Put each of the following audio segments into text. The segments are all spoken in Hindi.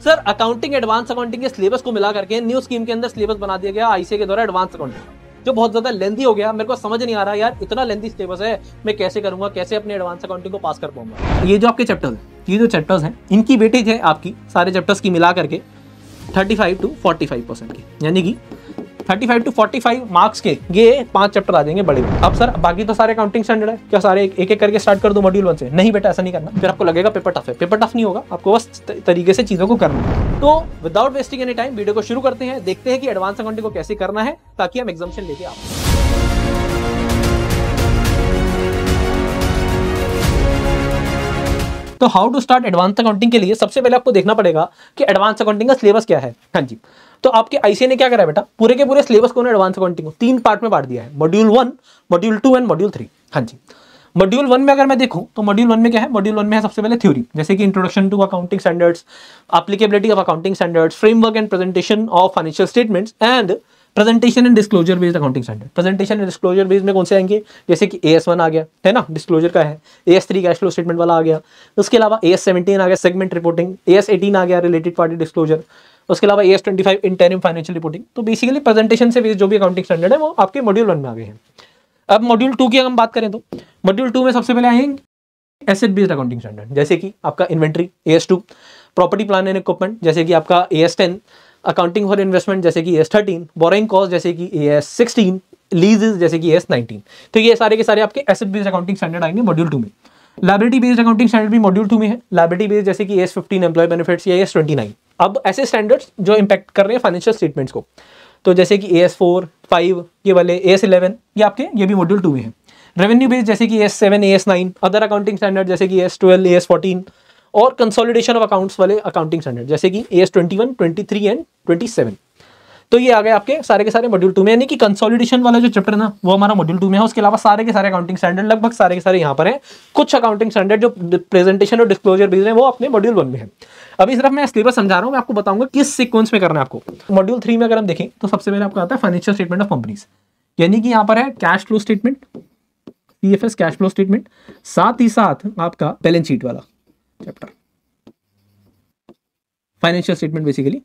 सर अकाउंटिंग एडवांस अकाउंटिंग के सिलेबस को मिला करके न्यू स्कीम के अंदर सिलेबस बना दिया गया आईसीए के द्वारा एडवांस अकाउंटिंग, जो बहुत ज्यादा लेंथी हो गया। मेरे को समझ नहीं आ रहा यार, इतना लेंथी सिलेबस है, मैं कैसे करूंगा, कैसे अपने एडवांस अकाउंटिंग को पास कर पाऊंगा। ये जो आपके चैप्टर्स हैं, ये जो चैप्टर्स हैं, इनकी वेटेज है आपकी सारे चैप्टर्स की मिला करके 35 to 45% की, यानी कि 35 to 45 मार्क्स के ये 5 चैप्टर आ जाएंगे बड़े। अब सर बाकी तो सारे अकाउंटिंग स्टैंडर्ड है, क्या सारे एक एक करके स्टार्ट कर दो मॉड्यूल 1 से? नहीं बेटा, ऐसा नहीं करना, फिर आपको लगेगा पेपर टफ है। पेपर टफ नहीं होगा, आपको बस तरीके से चीजों को करना है। तो without wasting any time video को शुरू करते हैं, देखते हैं कि एडवांस अकाउंटिंग को कैसे करना है ताकि हम एग्जामिनेशन लेके आ। तो how to start advance accounting के लिए सबसे पहले आपको देखना पड़ेगा कि एडवांस अकाउंटिंग का सिलेबस क्या है। हाँ जी, तो आपके आईसीए ने क्या करा है बेटा, पूरे के पूरे सिलेबस को एडवांस अकाउंटिंग को 3 पार्ट में बांट दिया है, मॉड्यूल 1, मॉड्यूल 2 एंड मॉड्यूल 3। हाँ जी, मॉड्यूल 1 में अगर मैं देखूं तो मॉड्यूल 1 में क्या है, मॉड्यूल 1 में है सबसे पहले थ्योरी, जैसे कि introduction to accounting standards, applicability of accounting standards, framework and presentation of financial statements and presentation and disclosure based accounting standard. Presentation and disclosure based में कौन से आएंगे, जैसे कि AS1 आ गया है ना, डिस्क्लोजर का है, AS3 कैश फ्लो स्टेटमेंट वाला आ गया, उसके अलावा AS17 आ गया सेगमेंट रिपोर्टिंग, AS18 आ गया रिलेटेड पार्टी डिस्क्लोजर, उसके अलावा AS25 इंटरिम फाइनेंशियल रिपोर्टिंग। तो बेसिकली प्रेजेंटेशन से बेस्ड जो भी अकाउंटिंग स्टैंडर्ड है वो आपके मॉड्यूल 1 में आ गए हैं। अब मॉड्यूल 2 की हम बात करें तो मॉड्यूल 2 में सबसे पहले आएंगे एसेट बेस्ड अकाउंटिंग स्टैंडर्ड, जैसे कि आपका inventory AS2, property plan and equipment जैसे कि आपका AS10, अकाउंटिंग फॉर इन्वेस्टमेंट जैसे कि AS13, बोरोइंग कॉस्ट जैसे कि AS16, लीजेस जैसे कि AS19। तो ये सारे के सारे आपके एसेट बेस्ड अकाउंटिंग स्टैंडर्ड आएंगे मॉड्यूल 2 में। लायबिलिटी बेस्ड अकाउंटिंग स्टैंडर्ड भी मॉड्यूल 2 में है, लायबिलिटी बेस्ड जैसे कि AS15 एम्प्लॉय बेनिफिट्स या AS29। अब ऐसे स्टैंडर्ड्स जो इंपैक्ट कर रहे हैं फाइनेंशियल स्टेटमेंट्स को, तो जैसे कि AS4, 5 ये वाले, AS11 ये आपके ये भी मॉड्यूल 2 में है। रेवेन्यू बेस्ड जैसे कि AS7, AS9, other accounting standard जैसे कि AS12, AS14 और कंसोलिडेशन ऑफ अकाउंट्स वाले अकाउंटिंग स्टैंडर्ड जैसे कि AS21, 23 एंड 27। तो ये आ गए आपके सारे के सारे मॉड्यूल 2 में, यानी कि कंसोलिडेशन वाला जो चैप्टर है ना वो हमारा मॉड्यूल 2 में है। उसके अलावा सारे के सारे अकाउंटिंग स्टैंडर्ड लगभग सारे के सारे यहाँ पर हैं। कुछ अकाउंटिंग स्टैंडर्ड जो प्रेजेंटेशन और डिस्क्लोजर बेस्ड है वो अपने मॉड्यूल 1 में है। अभी सिर्फ मैं सिलेबस समझा रहा हूँ, मैं आपको बताऊंगा किस सीक्वेंस में करना है आपको। मॉड्यूल 3 में अगर हम देखें तो सबसे पहले आपको आता है फाइनेंशियल स्टेटमेंट ऑफ कंपनीज, यानी कि यहाँ पर है cash flow statement, CFS cash flow statement, साथ ही साथ आपका बैलेंस शीट वाला चैप्टर, फाइनेंशियल स्टेटमेंट बेसिकली।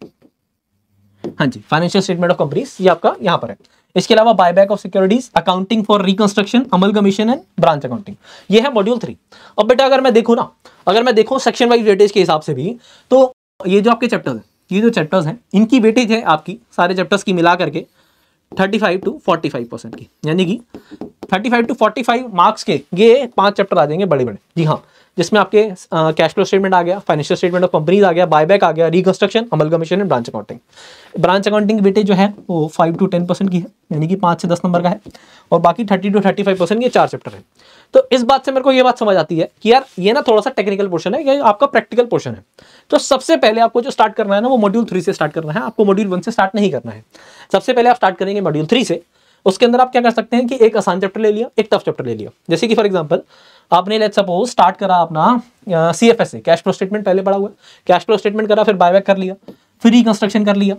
हाँ जी, फाइनेंशियल स्टेटमेंट ऑफ कंपनीज ये आपका यहाँ पर है। इसके अलावा buyback of securities, accounting for reconstruction, amalgamation and branch accounting, ये है मॉड्यूल 3। अब बेटा अगर मैं देखूँ ना, अगर मैं देखूँ सेक्शन वाइज वेटेज के हिसाब से भी, तो ये जो आपके चैप्टर्स हैं, ये जो चैप्टर्स हैं इनकी वेटेज है आपकी सारे चैप्टर्स की मिला करके 35 to 45% की, यानी कि 35 to 45 मार्क्स के ये 5 चैप्टर आ जाएंगे बड़े बड़े। जी हाँ, जिसमें आपके कैश फ्लो स्टेटमेंट आ गया, फाइनेंशियल स्टेटमेंट ऑफ कंपनीज आ गया, बायबैक आ गया, reconstruction, amalgamation and branch accounting. Branch accounting weightage जो है वो 5 to 10% की है, यानी कि 5 से 10 नंबर का है, और बाकी 30 to 35% के 4 चैप्टर है। तो इस बात से मेरे को ये बात समझ आती है कि यार ये ना थोड़ा सा टेक्निकल पोर्शन है, ये आपका प्रैक्टिकल पोर्शन है। तो सबसे पहले आपको जो स्टार्ट करना है ना वो मॉड्यूल 3 से स्टार्ट करना है, आपको मॉड्यूल 1 से स्टार्ट नहीं करना है। सबसे पहले आप स्टार्ट करेंगे मॉड्यूल 3 से। उसके अंदर आप क्या कर सकते हैं कि एक आसान चैप्टर ले लिया, एक टफ चैप्टर ले लिया। जैसे कि फॉर एग्जांपल आपने लेट्स सपोज स्टार्ट करा अपना CFS से, कैश फ्लो स्टेटमेंट पहले पढ़ा हुआ है, कैश फ्लो स्टेटमेंट करा, फिर बायबैक कर लिया, फिर रिकंस्ट्रक्शन कर लिया,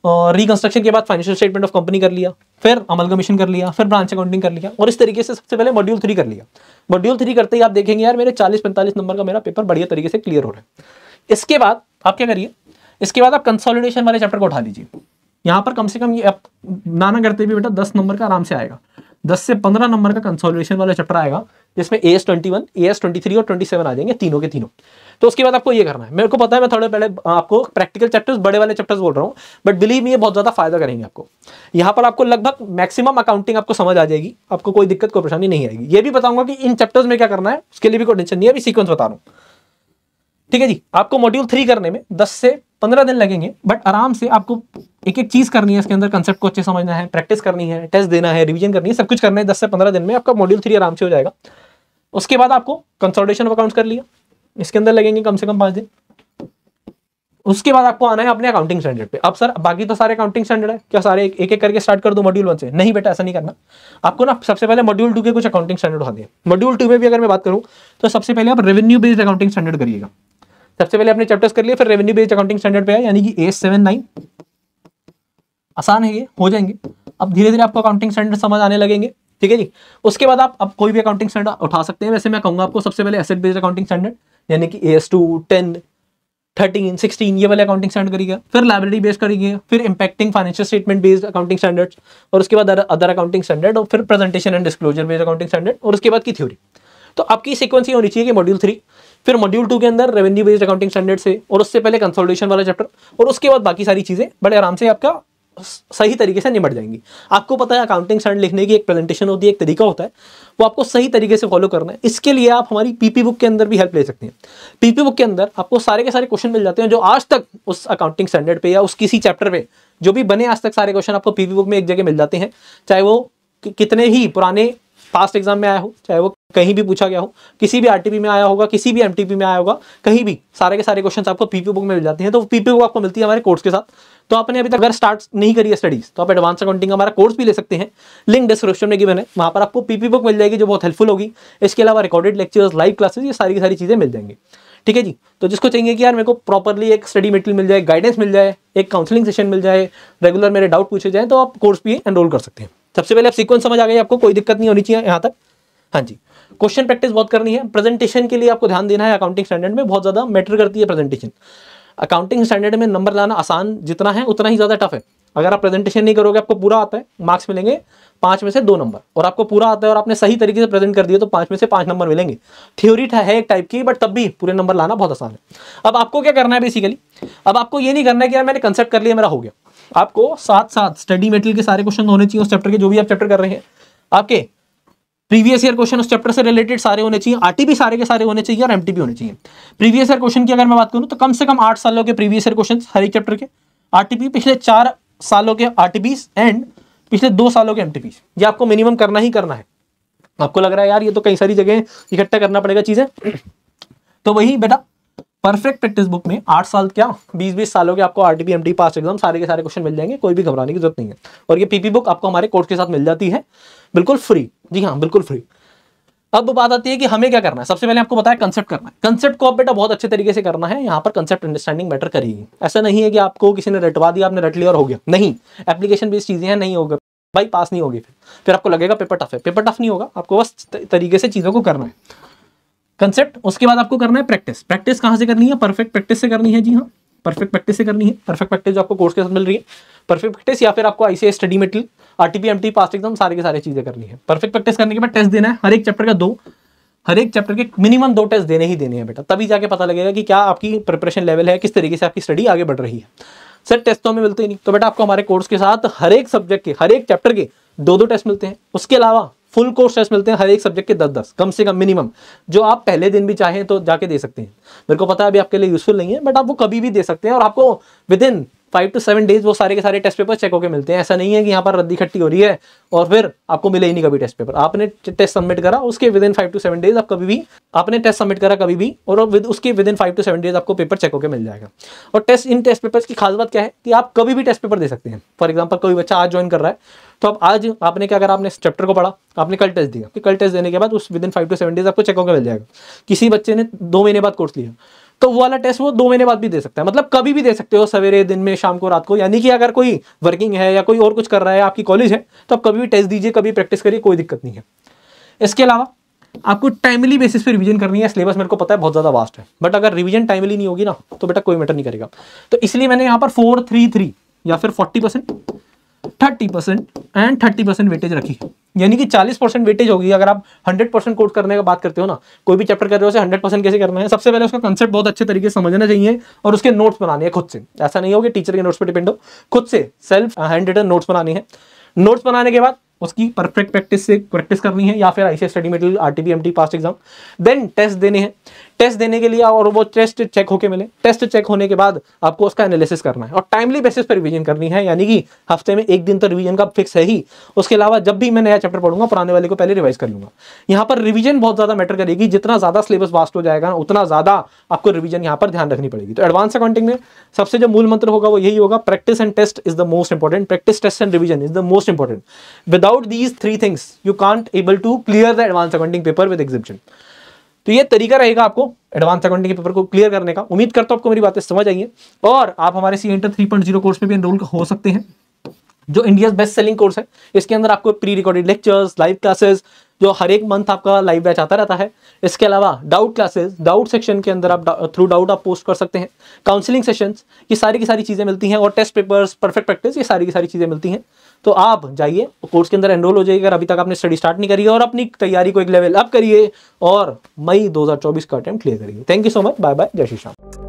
और रिकंस्ट्रक्शन के बाद फाइनेंशियल स्टेटमेंट ऑफ कंपनी कर लिया, फिर अमलगमेशन कर लिया, फिर ब्रांच अकाउंटिंग कर लिया, और इस तरीके से सबसे पहले मॉड्यूल 3 कर लिया। मॉड्यूल 3 करते ही आप देखेंगे यार मेरे 40-45 नंबर का मेरा पेपर बढ़िया तरीके से क्लियर हो रहा है। इसके बाद आप क्या करिए, इसके बाद आप कंसोलिडेशन वाले चैप्टर को उठा लीजिए। यहाँ पर कम से कम ये आप ना करते भी बेटा 10 नंबर का आराम से आएगा, 10 से 15 नंबर का कंसोलिडेशन वाला चैप्टर आएगा, जिसमें AS21, AS23 और 27 आ जाएंगे, तीनों के तीनों। तो उसके बाद आपको ये करना है, मेरे को पता है मैं थोड़े पहले आपको प्रैक्टिकल चैप्टर्स, बड़े वाले चैप्टर्स बोल रहा हूँ, बट बिलीव मी ये बहुत ज्यादा फायदा करेंगे आपको। यहाँ पर आपको लगभग मैक्सिमम अकाउंटिंग आपको समझ आ जाएगी, आपको कोई दिक्कत कोई परेशानी नहीं आएगी। ये भी बताऊंगा कि इन चैप्टर्स में क्या करना है, उसके लिए भी कोई टेंशन नहीं है, अभी सीक्वेंस बता रहा हूँ। ठीक है जी, आपको मॉड्यूल 3 करने में 10 से 15 दिन लगेंगे, बट आराम से आपको एक एक चीज करनी है, इसके अंदर कंसेप्ट को अच्छे समझना है, प्रैक्टिस करनी है, टेस्ट देना है, रिवीजन करनी है, सब कुछ करना है। 10 से 15 दिन में आपका मॉड्यूल 3 आराम से हो जाएगा। उसके बाद आपको कंसोलिडेशन ऑफ अकाउंट्स कर लिया, इसके अंदर लगेंगे कम से कम 5 दिन। उसके बाद आपको आना है अपने अकाउंटिंग स्टैंडर्ड पे। अब सर बाकी तो सारे अकाउंटिंग स्टैंडर्ड है, क्या सारे एक एक करके स्टार्ट कर दो मॉड्यूल 1 से? नहीं बेटा, ऐसा नहीं करना, आपको ना सबसे पहले मॉड्यूल 2 के कुछ अकाउंटिंग स्टैंडर्ड उठा दिए। मॉड्यूल 2 में भी अगर मैं बात करूं तो सबसे पहले आप रेवेन्यू बेस्ड अकाउंटिंग स्टैंडर्ड करिएगा। सबसे पहले अपने चैप्टर्स कर लिए, फिर रेवेन्यू बेस्ड अकाउंटिंग स्टैंडर्ड पे है, यानी कि AS7-9 आसान है, ये हो जाएंगे। अब धीरे धीरे आपको अकाउंटिंग स्टैंडर्ड समझ आने लगेंगे। ठीक है जी, उसके बाद आप अब कोई भी अकाउंटिंग स्टैंडर्ड उठा सकते हैं। वैसे मैं कहूंगा आपको सबसे पहले एसेट बेस्ड अकाउंटिंग स्टैंडर्ड, यानी कि AS2, 10, 13, 16 ये वाले अकाउंटिंग स्टैंडर्ड करिएगा, फिर लायबिलिटी बेस्ड करिएगा, फिर impacting financial statement based accounting standards, और उसके बाद अदर अकाउंटिंग स्टैंडर्ड, और फिर presentation and disclosure based accounting standard, और उसके बाद की थ्योरी। तो आपकी सीक्वेंस ये होनी चाहिए कि मॉड्यूल 3, फिर मॉड्यूल 2 के अंदर रेवेन्यू बेस्ड अकाउंटिंग स्टैंडर्ड से, और उससे पहले कंसोलिडेशन वाला चैप्टर, और उसके बाद बाकी सारी चीजें बड़े आराम से आपका सही तरीके से निपट जाएंगी। आपको पता है अकाउंटिंग स्टैंडर्ड लिखने की एक प्रेजेंटेशन होती है, एक तरीका होता है, वो आपको सही तरीके से फॉलो करना है। इसके लिए आप हमारी पीपी बुक के अंदर भी हेल्प ले सकते हैं। पीपी बुक के अंदर आपको सारे के सारे क्वेश्चन मिल जाते हैं जो आज तक उस अकाउंटिंग स्टैंडर्ड पे या उस किसी चैप्टर पे जो भी बने आज तक, सारे क्वेश्चन आपको पीपी बुक में एक जगह मिल जाते हैं, चाहे वो कितने ही पुराने पास्ट एग्जाम में आया हो, चाहे वो कहीं भी पूछा गया हो, किसी भी आरटीपी में आया होगा, किसी भी एमटीपी में आया होगा, कहीं भी सारे के सारे क्वेश्चंस आपको पीपी बुक में मिल जाते हैं। तो पीपी बुक आपको मिलती है हमारे कोर्स के साथ। तो आपने अभी तक अगर स्टार्ट नहीं करी है स्टडीज, तो आप एडवांस अकाउंटिंग हमारा कोर्स भी ले सकते हैं, लिंक डिस्क्रिप्शन में गिवन है, वहां पर आपको पीपी बुक मिल जाएगी जो बहुत हेल्पफुल होगी। इसके अलावा रिकॉर्डेड लेक्चर्स, लाइव क्लासेस, ये सारी की सारी चीजें मिल जाएंगी। ठीक है जी। तो जिसको चाहिए कि यार मेरे को प्रॉपरली एक स्टडी मटेरियल मिल जाए, गाइडेंस मिल जाए, एक काउंसलिंग सेशन मिल जाए, रेगुलर मेरे डाउट पूछे जाए, तो आप कोर्स भी एनरोल कर सकते हैं। सबसे पहले आप सीक्वेंस समझ आ गई, आपको कोई दिक्कत नहीं होनी चाहिए यहाँ तक। हाँ जी, क्वेश्चन प्रैक्टिस बहुत करनी है। प्रेजेंटेशन के लिए आपको ध्यान देना है, अकाउंटिंग स्टैंडर्ड में बहुत ज्यादा मैटर करती है प्रेजेंटेशन। अकाउंटिंग स्टैंडर्ड में नंबर लाना आसान जितना है उतना ही ज्यादा टफ है। अगर आप प्रेजेंटेशन नहीं करोगे, आपको पूरा आता है, मार्क्स मिलेंगे 5 में से 2 नंबर, और आपको पूरा आता है और आपने सही तरीके से प्रेजेंट कर दिया तो 5 में से 5 नंबर मिलेंगे। थ्योरी है एक टाइप की, बट तब भी पूरे नंबर लाना बहुत आसान है। अब आपको क्या करना है बेसिकली, अब आपको ये नहीं करना है कि यार मैंने कंसेप्ट कर लिया मेरा हो गया। आपको साथ साथ स्टडी मटेरियल के सारे क्वेश्चन होने चाहिए उस चैप्टर के, जो भी आप चैप्टर कर रहे हैं। आपके प्रीवियस ईयर क्वेश्चन उस चैप्टर से रिलेटेड सारे होने चाहिए, आरटीपी सारे के सारे होने चाहिए, और एमटीपी होने चाहिए। प्रीवियस ईयर क्वेश्चन की अगर मैं बात करूं तो कम से कम 8 सालों के प्रीवियस ईयर क्वेश्चन हर एक चैप्टर के, आरटीपी पिछले 4 सालों के आरटीपीस, एंड पिछले 2 सालों के एमटीपीस, ये आपको मिनिमम करना ही करना है। आपको लग रहा है यार ये तो कई सारी जगह इकट्ठा करना पड़ेगा चीजें, तो वही बेटा परफेक्ट प्रैक्टिस बुक में 8 साल क्या 20-20 सालों के आपको आरटीपी एमटी पास एग्जाम सारे के सारे क्वेश्चन मिल जाएंगे, कोई भी घबराने की जरूरत नहीं है। और ये पीपी बुक आपको हमारे कोर्स के साथ मिल जाती है बिल्कुल फ्री। जी हाँ, बिल्कुल फ्री। अब बात आती है कि हमें क्या करना है। सबसे पहले आपको बताया कंसेप्ट करना है। कंसेप्ट को आप बेटा बहुत अच्छे तरीके से करना है। यहाँ पर कंसेप्ट अंडरस्टैंडिंग मैटर करेगी। ऐसा नहीं है कि आपको किसी ने रटवा दिया, आपने रट लिया और हो गया, नहीं। एप्लीकेशन बेस्ड चीजें हैं, नहीं होगा भाई, पास नहीं होगी। फिर आपको लगेगा पेपर टफ है, पेपर टफ नहीं होगा, आपको बस तरीके से चीजों को करना है। कंसेप्ट, उसके बाद आपको करना है प्रैक्टिस। प्रैक्टिस कहां से करनी है? परफेक्ट प्रैक्टिस से करनी है। जी हाँ, परफेक्ट प्रैक्टिस से करनी है। परफेक्ट प्रैक्टिस जो आपको कोर्स के साथ मिल रही है, परफेक्ट प्रैक्टिस, या फिर आपको ICS study material, RTP MT past exam सारे के सारे चीजें करनी है। परफेक्ट प्रैक्टिस करने के बाद टेस्ट देना है, हर एक चैप्टर का 2, हर एक चैप्टर के मिनिमम 2 टेस्ट देने ही देने हैं बेटा, तभी जाके पता लगेगा कि क्या आपकी प्रिपरेशन लेवल है, किस तरीके से आपकी स्टडी आगे बढ़ रही है। सर टेस्टों में मिलते ही नहीं, तो बेटा आपको हमारे कोर्स के साथ हर एक सब्जेक्ट के, हर एक चैप्टर के 2-2 टेस्ट मिलते हैं। उसके अलावा फुल कोर्स टेस्ट मिलते हैं हर एक सब्जेक्ट के 10-10 कम से कम मिनिमम, जो आप पहले दिन भी चाहें तो जाके दे सकते हैं। मेरे को पता है अभी आपके लिए यूजफुल नहीं है, बट आप वो कभी भी दे सकते हैं, और आपको विद इन 5 to 7 डेज वो सारे के सारे टेस्ट पेपर चेक होकर मिलते हैं। ऐसा नहीं है कि यहाँ पर रद्दी खट्टी हो रही है और फिर आपको मिले ही नहीं कभी टेस्ट पेपर। आपने टेस्ट सबमिट करा, उसके विद इन 5 to 7 डेज आप कभी भी, आपने टेस्ट सबमिट करा कभी भी, और उसके विद इन 5 to 7 डेज आपको पेपर चेक होकर मिल जाएगा। और इन टेस्ट पेपर्स की खास बात क्या है कि आप कभी भी टेस्ट पेपर दे सकते हैं। फॉर एग्जाम्पल कोई बच्चा आज ज्वाइन कर रहा है, तो आप आज आपने क्या करा, आपने चैप्टर को पढ़ा, आपने कल टेस्ट दिया, कल टेस्ट देने के बाद उस विद इन 5 to 7 डेज आपको चेक होकर मिल जाएगा। किसी बच्चे ने 2 महीने बाद कोर्स लिया, तो वो वाला टेस्ट वो 2 महीने बाद भी दे सकता है। मतलब कभी भी दे सकते हो, सवेरे, दिन में, शाम को, रात को। यानी कि अगर कोई वर्किंग है या कोई और कुछ कर रहा है, आपकी कॉलेज है, तो आप कभी भी टेस्ट दीजिए, कभी प्रैक्टिस करिए, कोई दिक्कत नहीं है। इसके अलावा आपको टाइमली बेसिस पे रिवीजन करनी है। सिलेबस मेरे को पता है बहुत ज्यादा वास्ट है, बट अगर रिवीजन टाइमली नहीं होगी ना, तो बेटा कोई मैटर नहीं करेगा। तो इसलिए मैंने यहाँ पर 4-3-3 या फिर 40%, 30% एंड 30% वेटेज रखी है। यानी कि 40% वेटेज होगी। अगर आप 100% कोर्स करने का बात करते हो ना, कोई भी चैप्टर कर रहे हो, उसे 100% कैसे करना है? सबसे पहले उसका कंसेप्ट बहुत अच्छे तरीके से समझना चाहिए, और उसके नोट्स बनाने हैं खुद से। ऐसा नहीं हो कि टीचर के नोट्स पे डिपेंड हो, खुद से सेल्फ हैंड रिटन नोट्स बनाने हैं। नोट्स बनाने के बाद उसकी परफेक्ट प्रैक्टिस से प्रैक्टिस करनी है, या फिर ICS study material, RTP MT past exam. Then test देने हैं। टेस्ट देने के लिए और वो टेस्ट चेक होके मिले, टेस्ट चेक होने के बाद आपको उसका एनालिसिस करना है, और टाइमली बेसिस पर रिवीजन करनी है। यानी कि हफ्ते में 1 दिन तो रिवीजन का फिक्स है ही। उसके अलावा जब भी मैं नया चैप्टर पढ़ूंगा, पुराने वाले को पहले रिवाइज कर लूंगा। यहाँ पर रिवीजन बहुत ज्यादा मैटर करेगी। जितना ज्यादा सिलेबस वास्ट हो जाएगा, उतना ज्यादा आपको रिवीजन यहाँ पर ध्यान रखनी पड़ेगी। तो एडवांस अकाउंटिंग में सबसे जो मूल मंत्र होगा वो यही होगा, practice and test is the most important. Practice, test and revision is the most important. Without these 3 things you can't able to clear the advance accounting paper with exhibition. तो ये तरीका रहेगा आपको एडवांस अकाउंटिंग के पेपर को क्लियर करने का। उम्मीद करता हूं आपको मेरी बातें समझ आई है, और आप हमारे सी इंटर 3.0 कोर्स में भी एनरोल हो सकते हैं, जो इंडिया बेस्ट सेलिंग कोर्स है। इसके अंदर आपको pre recorded lectures, live classes, जो हर एक मंथ आपका लाइव बैच आता रहता है। इसके अलावा डाउट क्लासेस, डाउट सेक्शन के अंदर आप थ्रू डाउट आप पोस्ट कर सकते हैं। काउंसलिंग सेशंस, ये सारी की सारी चीज़ें मिलती हैं, और टेस्ट पेपर्स, परफेक्ट प्रैक्टिस, ये सारी की सारी चीज़ें मिलती हैं। तो आप जाइए कोर्स के अंदर एनरोल हो जाइए अगर अभी तक आपने स्टडी स्टार्ट नहीं करी है, और अपनी तैयारी को एक लेवल अप करिए और मई 2024 का अटेम्प्ट क्लियर करिए। Thank you so much, bye bye, जय श्री राम।